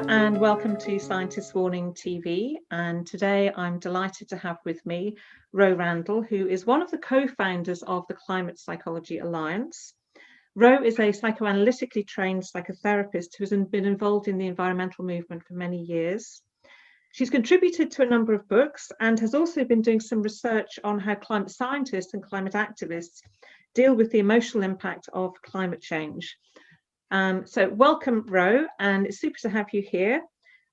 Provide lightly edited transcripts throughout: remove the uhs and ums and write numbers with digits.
and welcome to Scientist Warning TV. And today I'm delighted to have with me Ro Randall, who is one of the co-founders of the Climate Psychology Alliance. Ro is a psychoanalytically trained psychotherapist who's been involved in the environmental movement for many years. She's contributed to a number of books and has also been doing some research on how climate scientists and climate activists deal with the emotional impact of climate change. So welcome, Ro, and it's super to have you here.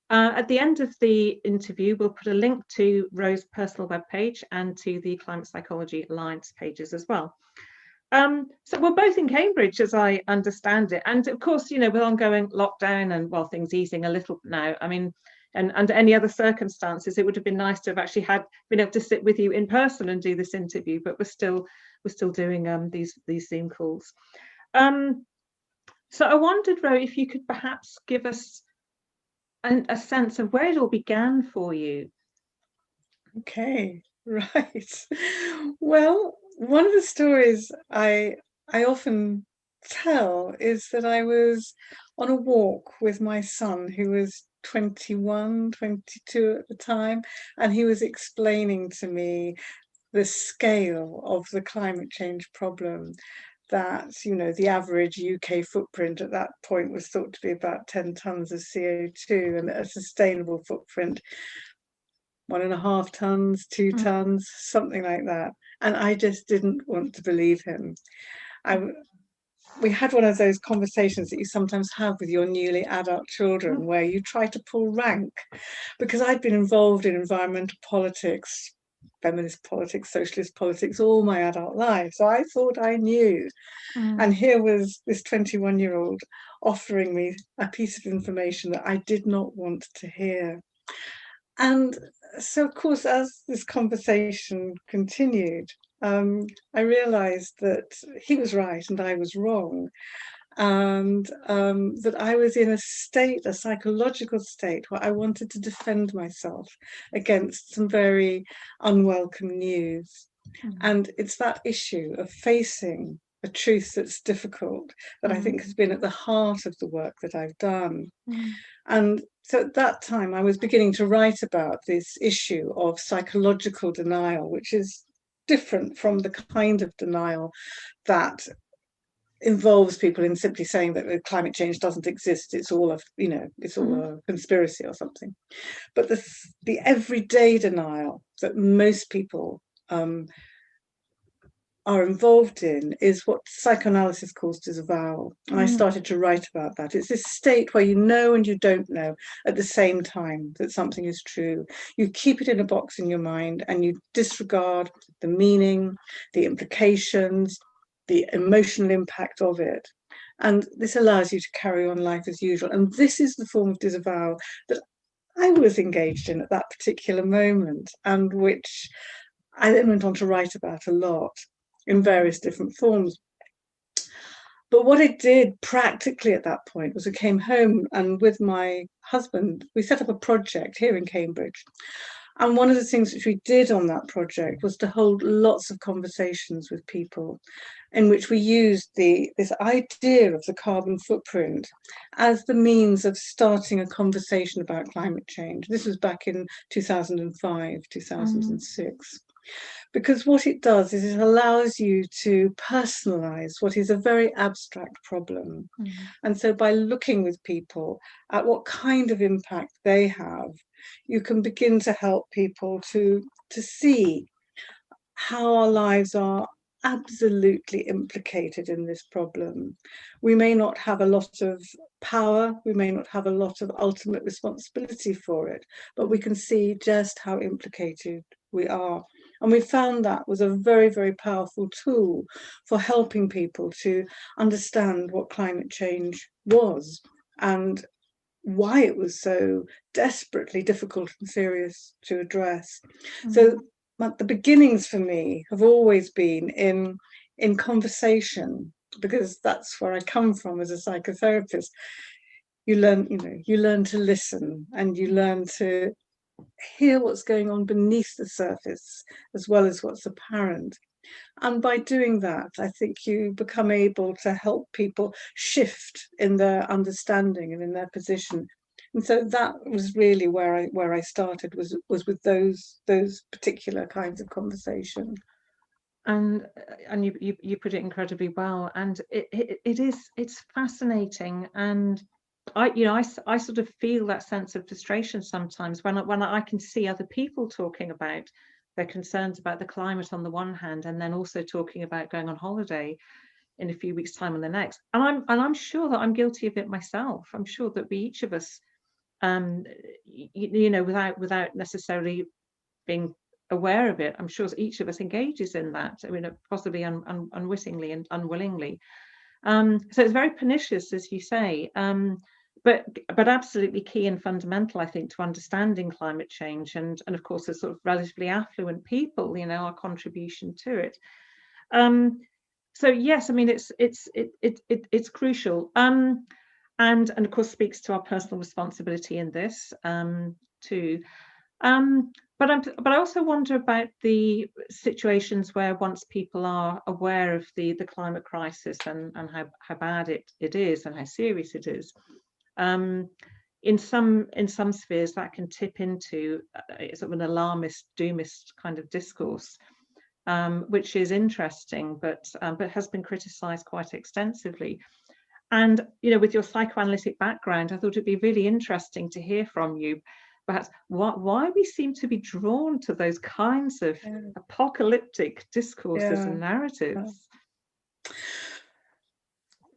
At the end of the interview, we'll put a link to Ro's personal webpage and to the Climate Psychology Alliance pages as well. So we're both in Cambridge, as I understand it. And of course, you know, with ongoing lockdown and, well, things easing a little now, I mean, and under any other circumstances, it would have been nice to have actually been able to sit with you in person and do this interview, but we're still doing these Zoom calls. So I wondered, Ro, if you could perhaps give us a sense of where it all began for you. Okay, right. Well, one of the stories I often tell is that I was on a walk with my son, who was 21, 22 at the time, and he was explaining to me the scale of the climate change problem. That, you know, the average UK footprint at that point was thought to be about 10 tons of CO2, and a sustainable footprint 1.5 tons, 2 tons, something like that. And I just didn't want to believe him. We had one of those conversations that you sometimes have with your newly adult children, where you try to pull rank, because I'd been involved in environmental politics, feminist politics, socialist politics all my adult life. So I thought I knew. And here was this 21-year-old offering me a piece of information that I did not want to hear. And so, of course, as this conversation continued, I realized that he was right and I was wrong. And that I was in a psychological state, where I wanted to defend myself against some very unwelcome news. And it's that issue of facing a truth that's difficult that I think has been at the heart of the work that I've done. And so at that time, I was beginning to write about this issue of psychological denial, which is different from the kind of denial that involves people in simply saying that climate change doesn't exist. It's all a conspiracy or something. But the everyday denial that most people are involved in is what psychoanalysis calls disavowal. And I started to write about that. It's this state where you know and you don't know at the same time that something is true. You keep it in a box in your mind and you disregard the meaning, the implications, the emotional impact of it. And this allows you to carry on life as usual. And this is the form of disavowal that I was engaged in at that particular moment, and which I then went on to write about a lot in various different forms. But what I did practically at that point was I came home, and with my husband, we set up a project here in Cambridge. And one of the things which we did on that project was to hold lots of conversations with people, in which we used this idea of the carbon footprint as the means of starting a conversation about climate change. This was back in 2005, 2006. Because what it does is it allows you to personalize what is a very abstract problem. And so by looking with people at what kind of impact they have, you can begin to help people to see how our lives are absolutely implicated in this problem. We may not have a lot of power, we may not have a lot of ultimate responsibility for it, but we can see just how implicated we are. And we found that was a very, very powerful tool for helping people to understand what climate change was and why it was so desperately difficult and serious to address. So the beginnings for me have always been in conversation, because that's where I come from as a psychotherapist. You learn to listen, and you learn to hear what's going on beneath the surface as well as what's apparent. And by doing that, I think you become able to help people shift in their understanding and in their position And so that was really where I started, was with those particular kinds of conversation. And you put it incredibly well, and it's fascinating. And I sort of feel that sense of frustration sometimes when I can see other people talking about their concerns about the climate on the one hand, and then also talking about going on holiday in a few weeks' time on the next. And I'm sure that I'm guilty of it myself. I'm sure that we, each of us, without necessarily being aware of it, I'm sure each of us engages in that. I mean, possibly unwittingly and unwillingly. So it's very pernicious, as you say, but absolutely key and fundamental, I think, to understanding climate change, and of course, as sort of relatively affluent people, our contribution to it. So yes, I mean, it's crucial, and of course speaks to our personal responsibility in this too. But I also wonder about the situations where, once people are aware of the climate crisis and how bad it is and how serious it is, in some spheres that can tip into sort of an alarmist, doomist kind of discourse, which is interesting, but has been criticised quite extensively. And with your psychoanalytic background, I thought it'd be really interesting to hear from you, perhaps, why we seem to be drawn to those kinds of apocalyptic discourses and narratives.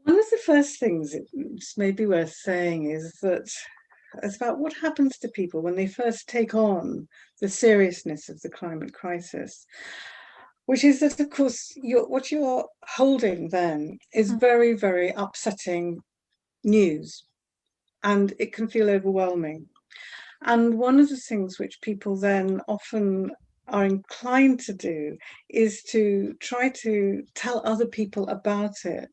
One of the first things it's maybe worth saying is that it's about what happens to people when they first take on the seriousness of the climate crisis, which is that, of course, what you're holding then is very, very upsetting news, and it can feel overwhelming. And one of the things which people then often are inclined to do is to try to tell other people about it.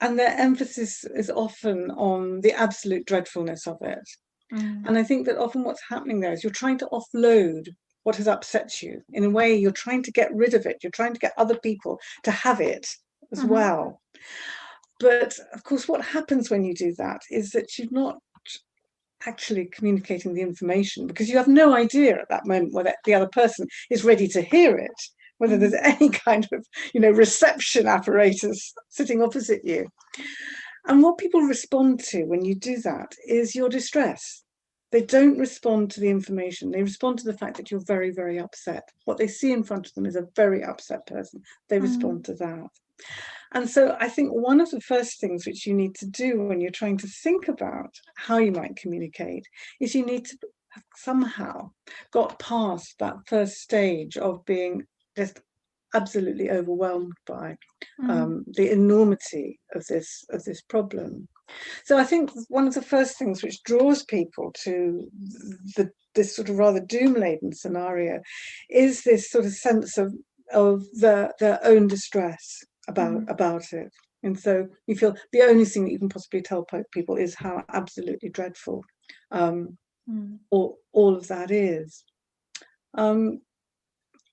And their emphasis is often on the absolute dreadfulness of it. And I think that often what's happening there is you're trying to offload what has upset you. In a way, you're trying to get rid of it. You're trying to get other people to have it as well. But of course, what happens when you do that is that you're not actually communicating the information, because you have no idea at that moment whether the other person is ready to hear it, whether there's any kind of reception apparatus sitting opposite you. And what people respond to when you do that is your distress. They don't respond to the information. They respond to the fact that you're very, very upset. What they see in front of them is a very upset person. They respond to that. And so I think one of the first things which you need to do when you're trying to think about how you might communicate is you need to have somehow got past that first stage of being just absolutely overwhelmed by the enormity of this problem. So I think one of the first things which draws people to this sort of rather doom-laden scenario is this sort of sense of their own distress about it. And so you feel the only thing that you can possibly tell people is how absolutely dreadful all of that is.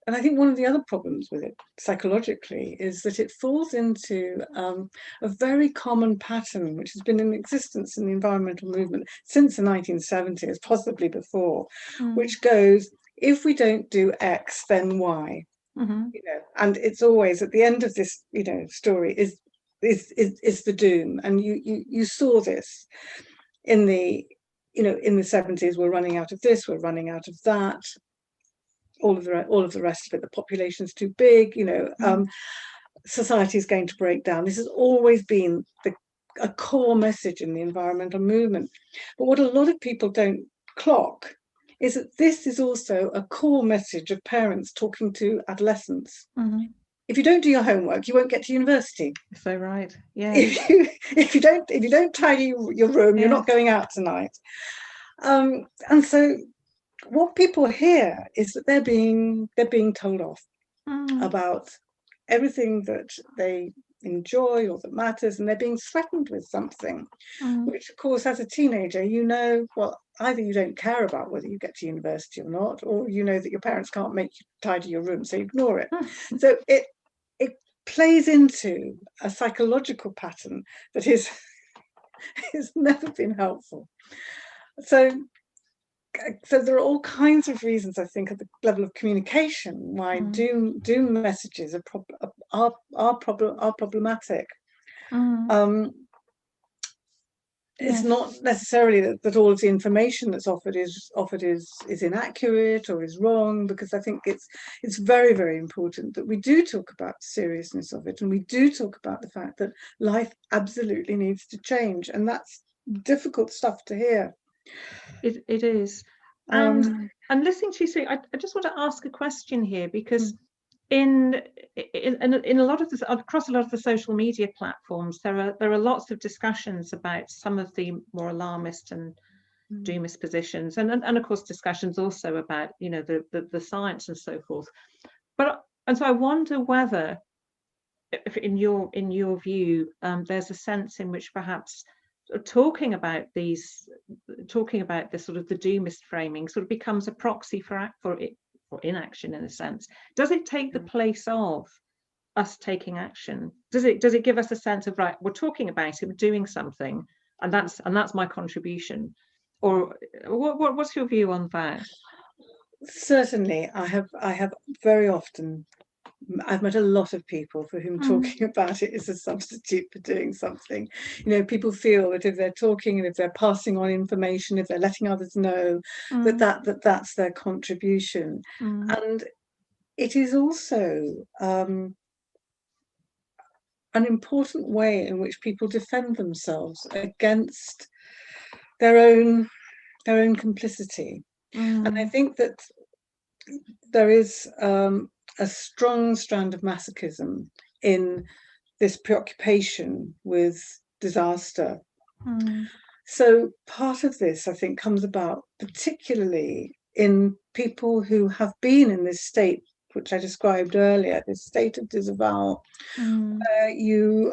And I think one of the other problems with it psychologically is that it falls into a very common pattern which has been in existence in the environmental movement since the 1970s, possibly before, which goes, if we don't do X, then Y. And it's always at the end of this story is the doom. And you saw this in the in the 70s. We're running out of this, we're running out of that, all of the rest of it. The population's too big, society is going to break down. This has always been a core message in the environmental movement. But what a lot of people don't clock is that this is also a core message of parents talking to adolescents. If you don't do your homework, you won't get to university. So right, yeah. If you don't tidy your room, you're not going out tonight. And so what people hear is that they're being told off about everything that they enjoy or that matters, and they're being threatened with something, which of course as a teenager well, either you don't care about whether you get to university or not, or you know that your parents can't make you tidy your room, so ignore it. So it plays into a psychological pattern that has never been helpful. So there are all kinds of reasons, I think, at the level of communication why doom messages are problematic. It's not necessarily that all of the information that's offered is inaccurate or is wrong, because I think it's very, very important that we do talk about the seriousness of it, and we do talk about the fact that life absolutely needs to change, and that's difficult stuff to hear. It is. And listening to you say, I just want to ask a question here, because in a lot of across a lot of the social media platforms, there are lots of discussions about some of the more alarmist and doomist positions, and of course discussions also about, you know, the science and so forth. And so I wonder whether, if in your view, there's a sense in which perhaps talking about this sort of the doomist framing sort of becomes a proxy for inaction, in a sense. Does it take the place of us taking action? Does it give us a sense of, right, we're talking about it, we're doing something, and that's my contribution? Or what's your view on that? Certainly, I have very often, I've met a lot of people for whom talking about it is a substitute for doing something. You know, people feel that if they're talking and if they're passing on information, if they're letting others know, that's their contribution. And it is also an important way in which people defend themselves against their own complicity. And I think that there is a strong strand of masochism in this preoccupation with disaster. So part of this, I think, comes about particularly in people who have been in this state, which I described earlier, this state of disavowal, where you've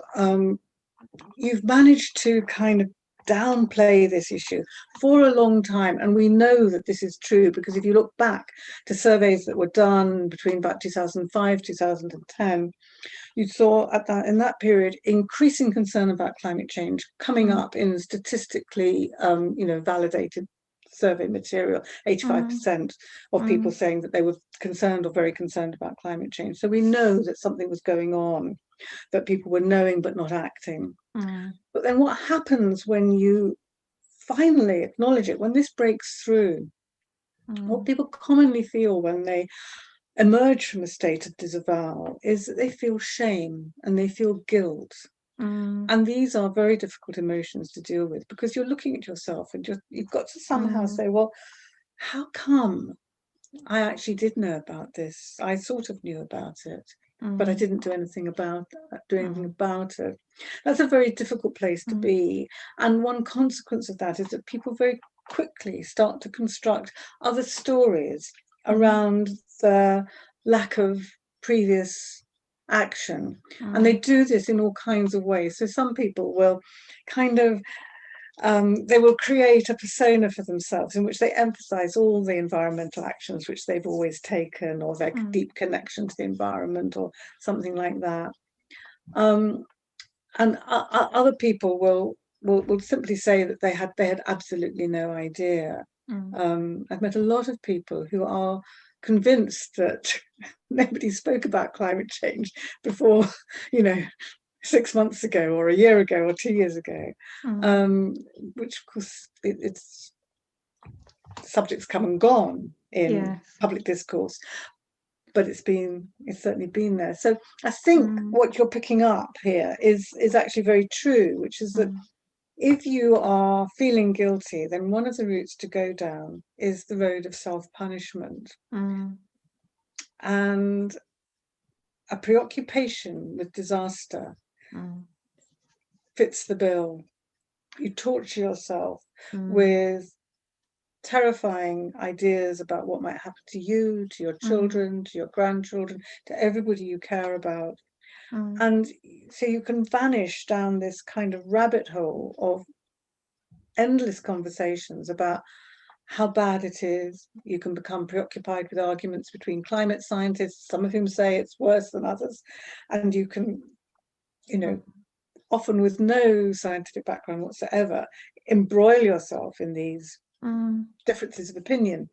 managed to kind of downplay this issue for a long time. And we know that this is true because if you look back to surveys that were done between about 2005, 2010, you saw in that period increasing concern about climate change coming up in statistically validated survey material. 85% of people saying that they were concerned or very concerned about climate change. So we know that something was going on, that people were knowing but not acting. But then what happens when you finally acknowledge it, when this breaks through? What people commonly feel when they emerge from a state of disavowal is that they feel shame and they feel guilt. And these are very difficult emotions to deal with, because you're looking at yourself and you've got to somehow say, well, how come I actually did know about this? I sort of knew about it, but I didn't do anything about it. That's a very difficult place to be. And one consequence of that is that people very quickly start to construct other stories around the lack of previous action. And they do this in all kinds of ways. So some people will kind of they will create a persona for themselves in which they emphasize all the environmental actions which they've always taken, or their deep connection to the environment, or something like that. And other people will simply say that they had absolutely no idea. I've met a lot of people who are convinced that nobody spoke about climate change before, 6 months ago or a year ago or 2 years ago, which of course it's subjects come and gone in public discourse, but it's certainly been there. So I think what you're picking up here is actually very true, which is that if you are feeling guilty, then one of the routes to go down is the road of self-punishment. And a preoccupation with disaster fits the bill. You torture yourself with terrifying ideas about what might happen to you, to your children, to your grandchildren, to everybody you care about. And so you can vanish down this kind of rabbit hole of endless conversations about how bad it is. You can become preoccupied with arguments between climate scientists, some of whom say it's worse than others. And you can, often with no scientific background whatsoever, embroil yourself in these differences of opinion,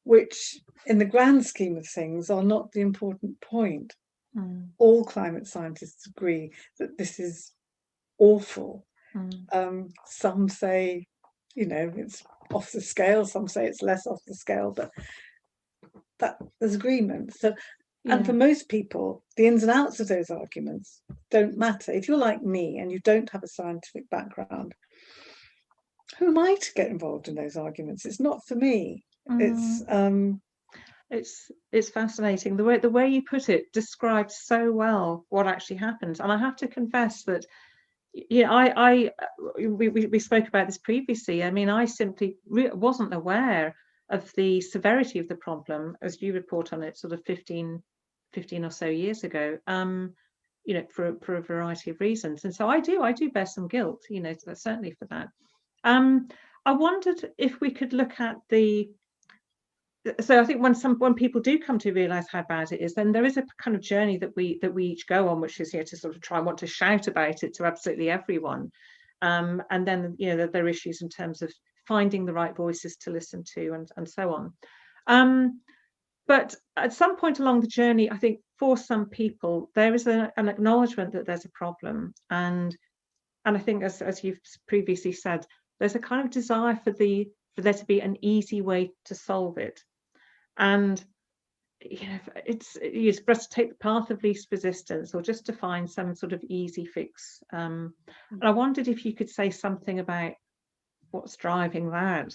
which in the grand scheme of things are not the important point. All climate scientists agree that this is awful. Some say, it's off the scale, some say it's less off the scale, but that there's agreement. So, and for most people, the ins and outs of those arguments don't matter. If you're like me and you don't have a scientific background, who am I to get involved in those arguments? It's not for me. It's fascinating. The way you put it describes so well what actually happens. And I have to confess that, we spoke about this previously. I mean, I simply wasn't aware of the severity of the problem as you report on it sort of 15 or so years ago, for a variety of reasons. And so I do bear some guilt, certainly for that. I wondered if we could look at so I think when people do come to realize how bad it is, then there is a kind of journey that we each go on, which is to sort of try and want to shout about it to absolutely everyone. And then there are issues in terms of finding the right voices to listen to and so on. But at some point along the journey, I think for some people there is an acknowledgement that there's a problem, and I think as you've previously said, there's a kind of desire for there to be an easy way to solve it. And it's for us to take the path of least resistance, or just to find some sort of easy fix. And I wondered if you could say something about what's driving that,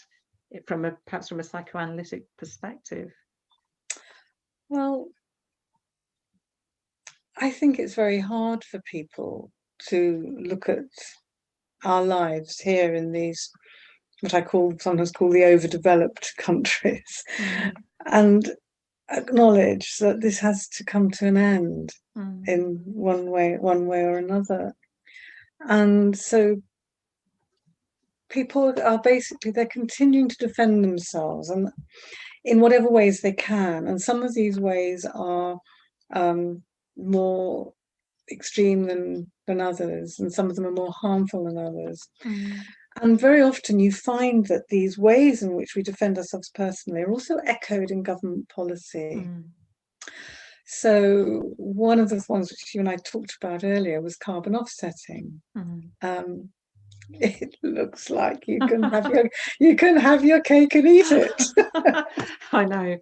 perhaps from a psychoanalytic perspective. Well, I think it's very hard for people to look at our lives here in these, what I sometimes call the overdeveloped countries, and acknowledge that this has to come to an end in one way or another. And so people are they're continuing to defend themselves, and in whatever ways they can. And some of these ways are more extreme than others, and some of them are more harmful than others. And very often you find that these ways in which we defend ourselves personally are also echoed in government policy. So one of the ones which you and I talked about earlier was carbon offsetting. It looks like you can have your cake and eat it. I know.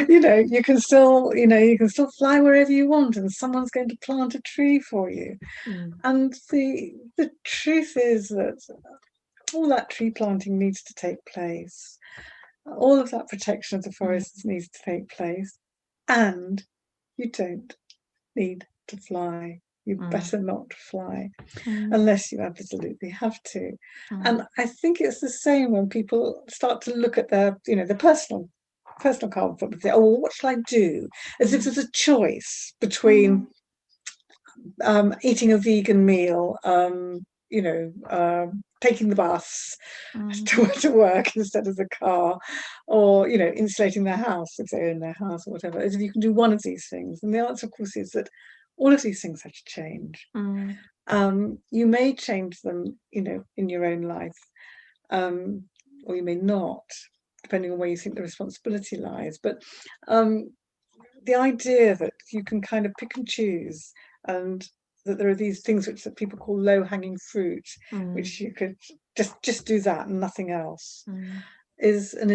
You can still fly wherever you want, and someone's going to plant a tree for you. And the truth is that all that tree planting needs to take place. All of that protection of the forests needs to take place, and you don't need to fly. You better not fly unless you absolutely have to. And I think it's the same when people start to look at their personal carbon footprint. Say, oh, well, what shall I do? As if there's a choice between eating a vegan meal, taking the bus to work instead of the car, or insulating their house if they own their house or whatever. As if you can do one of these things. And the answer, of course, is that all of these things have to change. You may change them, in your own life, or you may not, depending on where you think the responsibility lies. But the idea that you can kind of pick and choose, and that there are these things that people call low-hanging fruit, which you could just do that and nothing else, is an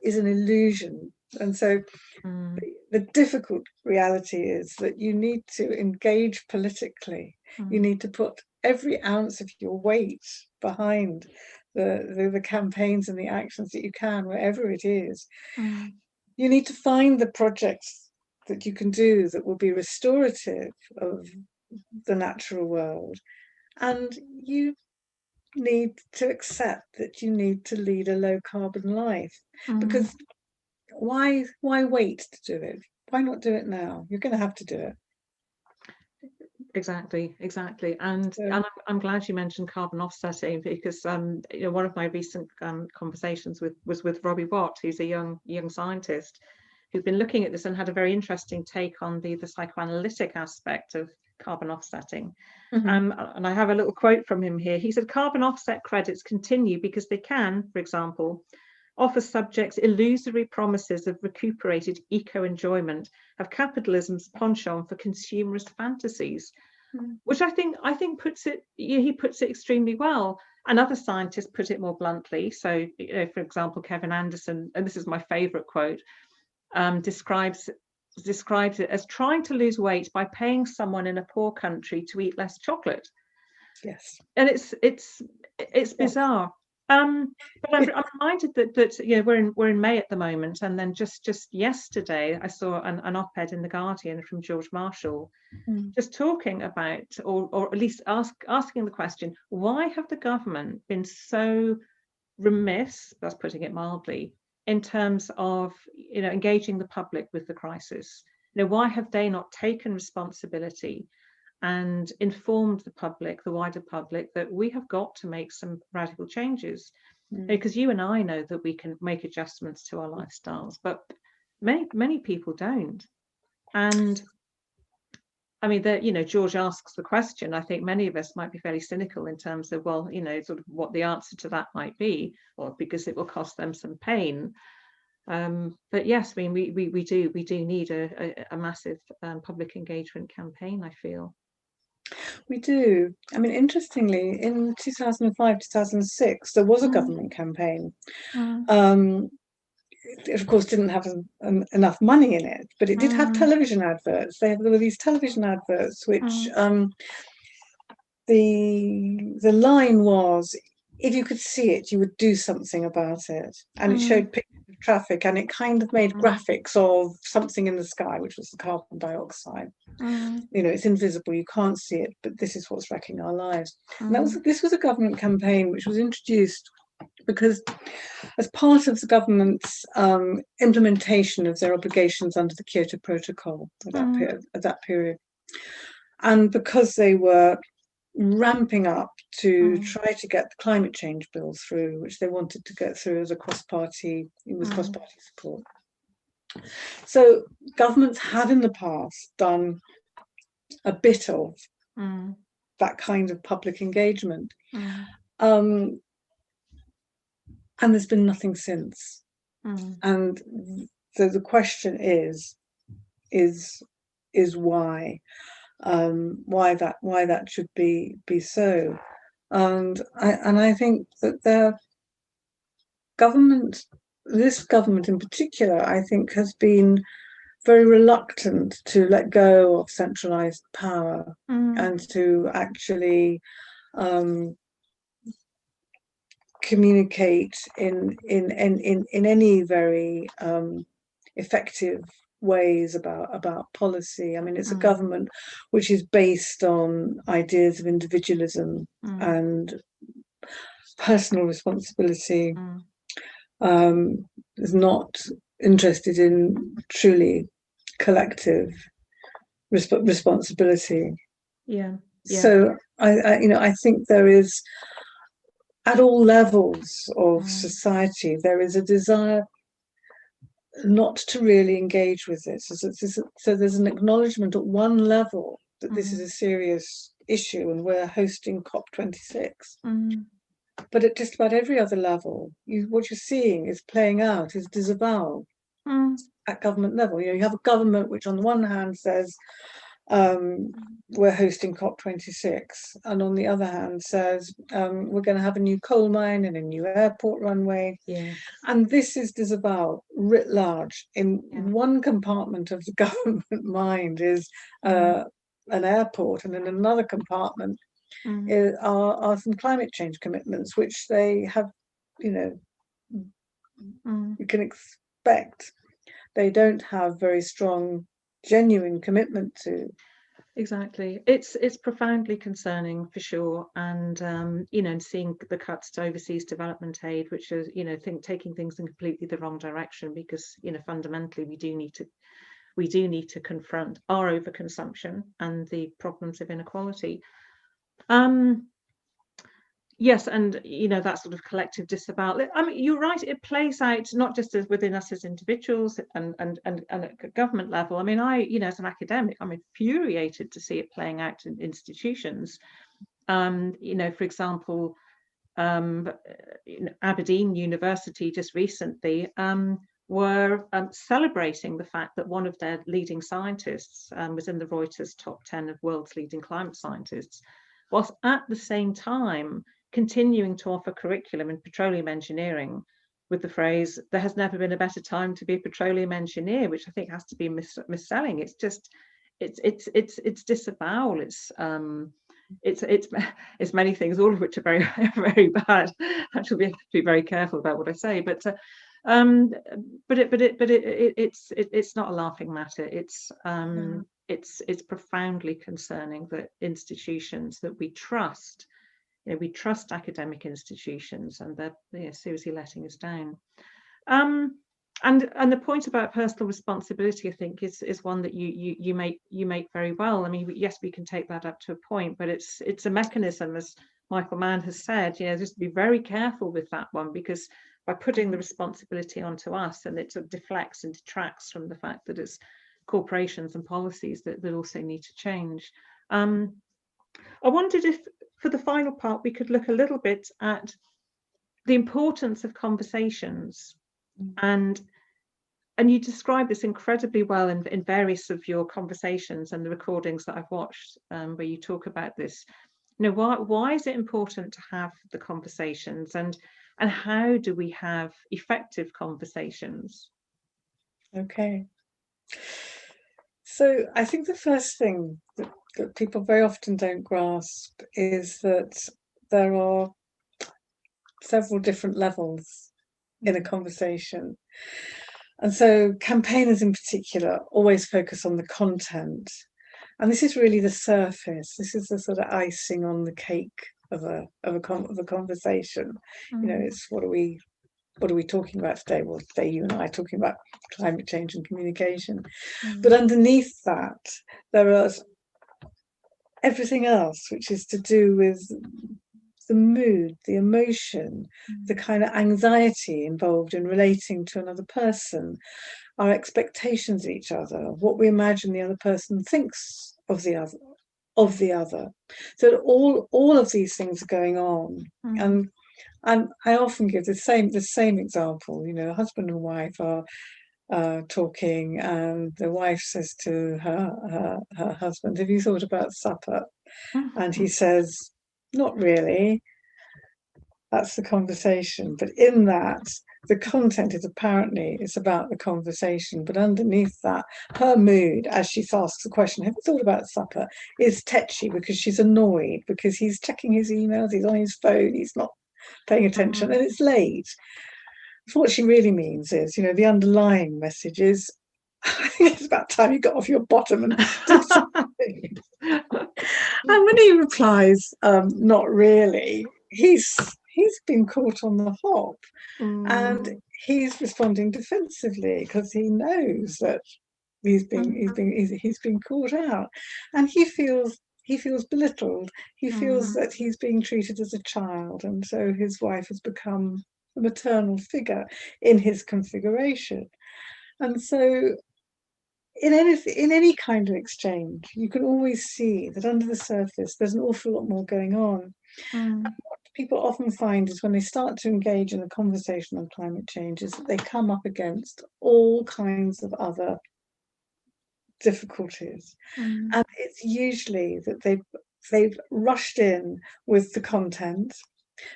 illusion. And so the difficult reality is that you need to engage politically. You need to put every ounce of your weight behind the campaigns and the actions that you can, wherever it is. You need to find the projects that you can do that will be restorative of the natural world, and you need to accept that you need to lead a low carbon life, because why wait to do it? Why not do it now? You're going to have to do it. Exactly. And I'm glad you mentioned carbon offsetting, because one of my recent conversations was with Robbie Watt, who's a young scientist who's been looking at this and had a very interesting take on the psychoanalytic aspect of carbon offsetting. Mhm. And I have a little quote from him here. He said, carbon offset credits continue because they can, for example, offer subjects illusory promises of recuperated eco-enjoyment, have capitalism's penchant for consumerist fantasies, which I think puts it, he puts it extremely well. And other scientists put it more bluntly. So, for example, Kevin Anderson, and this is my favorite quote, describes it as trying to lose weight by paying someone in a poor country to eat less chocolate. Yes. And it's bizarre. But I'm reminded that we're in May at the moment, and then just yesterday I saw an op-ed in the Guardian from George Marshall, just talking about, or at least asking the question, why have the government been so remiss, that's putting it mildly, in terms of engaging the public with the crisis? Why have they not taken responsibility and informed the public, the wider public, that we have got to make some radical changes? Because you and I know that we can make adjustments to our lifestyles, but many people don't. And I mean, George asks the question. I think many of us might be fairly cynical in terms of, well, sort of what the answer to that might be, or because it will cost them some pain. But yes, I mean, we do need a massive public engagement campaign, I feel. We do. I mean, interestingly, in 2005, 2006, there was a government campaign. It, of course, didn't have enough money in it, but it did have television adverts. There were these television adverts, which the line was, if you could see it, you would do something about it. And it showed pictures of traffic, and it kind of made graphics of something in the sky, which was the carbon dioxide. It's invisible, you can't see it, but this is what's wrecking our lives. And this was a government campaign which was introduced because, as part of the government's implementation of their obligations under the Kyoto Protocol at that period, and because they were ramping up to try to get the climate change bill through, which they wanted to get through as a cross-party support. So governments have in the past done a bit of that kind of public engagement. And there's been nothing since. And so the question is why? Why that should be so? And I think that this government in particular, I think, has been very reluctant to let go of centralized power and to actually communicate in any very effective ways about policy. I mean, it's a government which is based on ideas of individualism and personal responsibility. Is not interested in truly collective responsibility. So I think there is, at all levels of society, there is a desire not to really engage with this. So there's an acknowledgement at one level that this is a serious issue, and we're hosting COP26. But at just about every other level, what you're seeing is playing out is disavowal at government level. You have a government which on the one hand says we're hosting COP26, and on the other hand says we're going to have a new coal mine and a new airport runway. And this is disavowal writ large. In one compartment of the government mind is an airport, and in another compartment are some climate change commitments, which they have, you can expect they don't have very strong, genuine commitment to. Exactly. It's profoundly concerning, for sure. And and seeing the cuts to overseas development aid, which is taking things in completely the wrong direction, because fundamentally we do need to confront our overconsumption and the problems of inequality. Yes, and that sort of collective disavowal. I mean, you're right. It plays out not just within us as individuals and at government level. I mean, as an academic, I'm infuriated to see it playing out in institutions. For example, Aberdeen University just recently were celebrating the fact that one of their leading scientists was in the Reuters top 10 of world's leading climate scientists, whilst at the same time continuing to offer curriculum in petroleum engineering with the phrase, there has never been a better time to be a petroleum engineer, which I think has to be mis-selling. It's just, it's disavowal. It's many things, all of which are very, very bad. I should be very careful about what I say, but it's not a laughing matter. It's profoundly concerning that institutions that we trust, we trust academic institutions, and they're seriously letting us down. And the point about personal responsibility, I think, is one that you make very well. I mean, yes, we can take that up to a point, but it's a mechanism, as Michael Mann has said, just to be very careful with that one, because by putting the responsibility onto us, and it sort of deflects and detracts from the fact that it's corporations and policies that also need to change. I wondered if, for the final part, we could look a little bit at the importance of conversations. And you describe this incredibly well in various of your conversations and the recordings that I've watched, where you talk about this. Why is it important to have the conversations, and how do we have effective conversations? Okay. So I think the first thing that people very often don't grasp is that there are several different levels in a conversation. And so campaigners in particular always focus on the content. And this is really the surface. This is the sort of icing on the cake of a conversation. It's what are we talking about today? Well, today you and I are talking about climate change and communication. But underneath that, there is everything else, which is to do with the mood, the emotion, the kind of anxiety involved in relating to another person, our expectations of each other, what we imagine the other person thinks of the other. So all of these things are going on. And I often give the same example. A husband and wife are talking, and the wife says to her husband, "Have you thought about supper?" And he says, "Not really." That's the conversation. But in that, the content is apparently it's about the conversation. But underneath that, her mood, as she asks the question, "Have you thought about supper?" is tetchy because she's annoyed, because he's checking his emails, he's on his phone, he's not paying attention, and it's late. So what she really means is, the underlying message is, I think it's about time you got off your bottom and did something. And when he replies, "Not really," he's been caught on the hop, and he's responding defensively because he knows that he's been caught out, and he feels belittled. He feels that he's being treated as a child, and so his wife has become a maternal figure in his configuration. And so in any kind of exchange, you can always see that under the surface there's an awful lot more going on. And what people often find is when they start to engage in a conversation on climate change is that they come up against all kinds of other difficulties. And it's usually that they've rushed in with the content.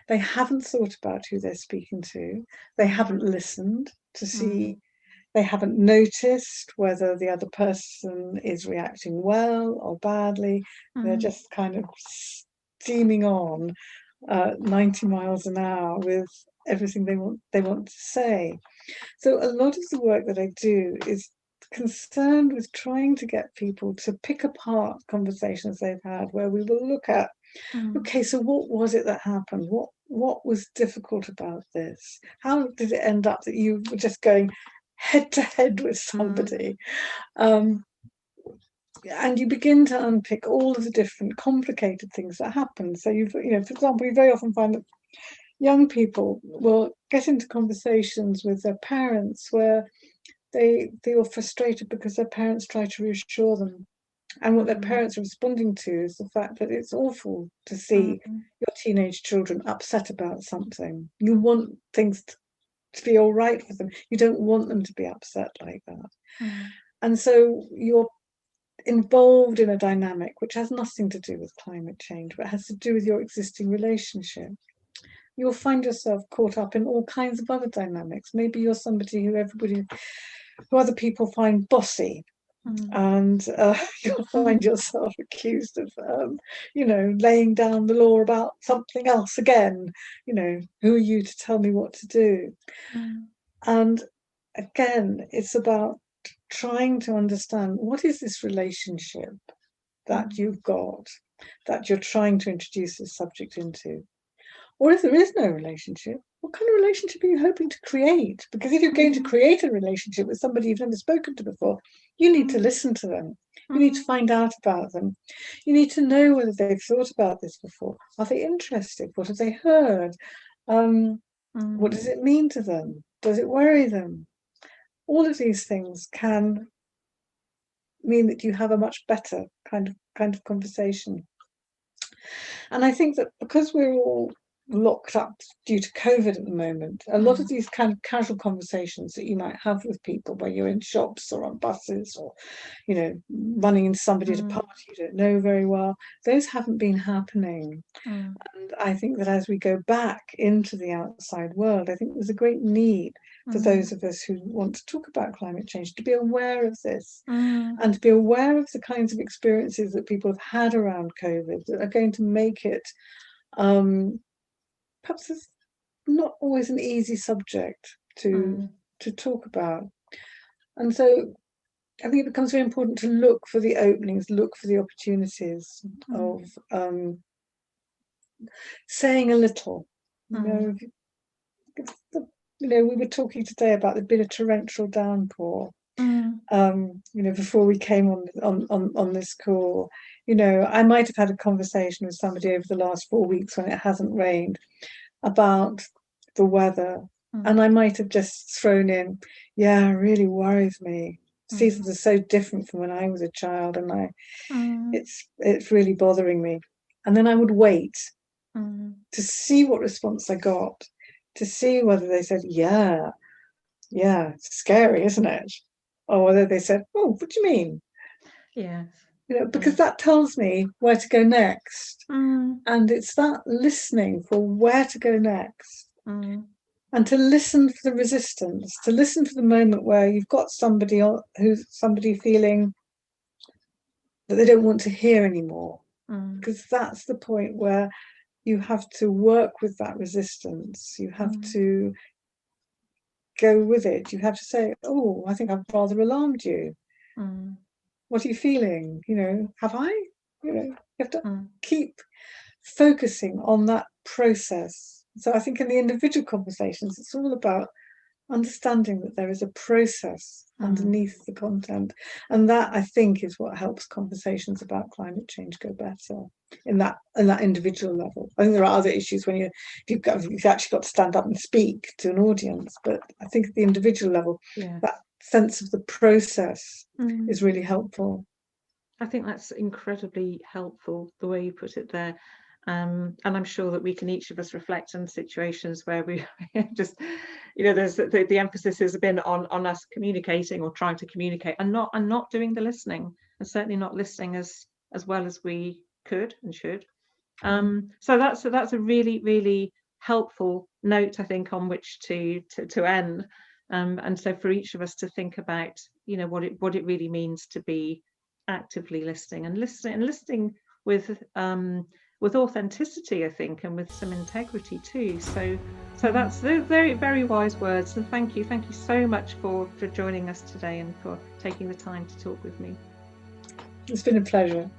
They haven't thought about who they're speaking to. They haven't listened to see. They haven't noticed whether the other person is reacting well or badly. They're just kind of steaming on 90 miles an hour with everything they want to say. So a lot of the work that I do is concerned with trying to get people to pick apart conversations they've had, where we will look at, okay, so what was it that happened? What was difficult about this? How did it end up that you were just going head to head with somebody? and you begin to unpick all of the different complicated things that happen. So for example, you very often find that young people will get into conversations with their parents where they feel frustrated because their parents try to reassure them. And what their parents are responding to is the fact that it's awful to see your teenage children upset about something. You want things to be all right with them. You don't want them to be upset like that. And so you're involved in a dynamic which has nothing to do with climate change, but has to do with your existing relationship. You'll find yourself caught up in all kinds of other dynamics. Maybe you're somebody who other people find bossy, and you'll find yourself accused of, laying down the law about something else again. Who are you to tell me what to do? And again, it's about trying to understand, what is this relationship that you've got, that you're trying to introduce this subject into? Or if there is no relationship, what kind of relationship are you hoping to create? Because if you're going to create a relationship with somebody you've never spoken to before, you need to listen to them. You need to find out about them. You need to know whether they've thought about this before. Are they interested? What have they heard? What does it mean to them? Does it worry them? All of these things can mean that you have a much better kind of conversation. And I think that because we're all locked up due to COVID at the moment, a lot of these kind of casual conversations that you might have with people when you're in shops or on buses, or running into somebody at a party you don't know very well, those haven't been happening. And I think that as we go back into the outside world, I think there's a great need for those of us who want to talk about climate change to be aware of this, and to be aware of the kinds of experiences that people have had around COVID that are going to make it perhaps it's not always an easy subject to talk about. And so I think it becomes very important to look for the openings, look for the opportunities of saying a little. We were talking today about there being a torrential downpour. Before we came on this call, I might have had a conversation with somebody over the last 4 weeks when it hasn't rained about the weather, and I might have just thrown in, it really worries me. Seasons are so different from when I was a child, and it's really bothering me. And then I would wait to see what response I got, to see whether they said, yeah, it's scary, isn't it? Or whether they said, oh, what do you mean? Yes. Because that tells me where to go next. And it's that listening for where to go next. And to listen for the resistance, to listen for the moment where you've got somebody feeling that they don't want to hear anymore. Because that's the point where you have to work with that resistance. You have to go with it. You have to say, oh, I think I've rather alarmed you. What are you feeling? Have I? You have to keep focusing on that process. So I think in the individual conversations, it's all about understanding that there is a process underneath the content, and that, I think, is what helps conversations about climate change go better in that individual level. I think there are other issues when you've actually got to stand up and speak to an audience, but I think at the individual level, that sense of the process is really helpful. I think that's incredibly helpful, the way you put it there. And I'm sure that we can each of us reflect on situations where we just, there's the emphasis has been on us communicating or trying to communicate, and not doing the listening, and certainly not listening as well as we could and should. So that's a really, really helpful note, I think, on which to end. And so for each of us to think about, what it really means to be actively listening, and listening with authenticity, I think, and with some integrity too. So that's very, very wise words, and thank you so much for joining us today and for taking the time to talk with me. It's been a pleasure.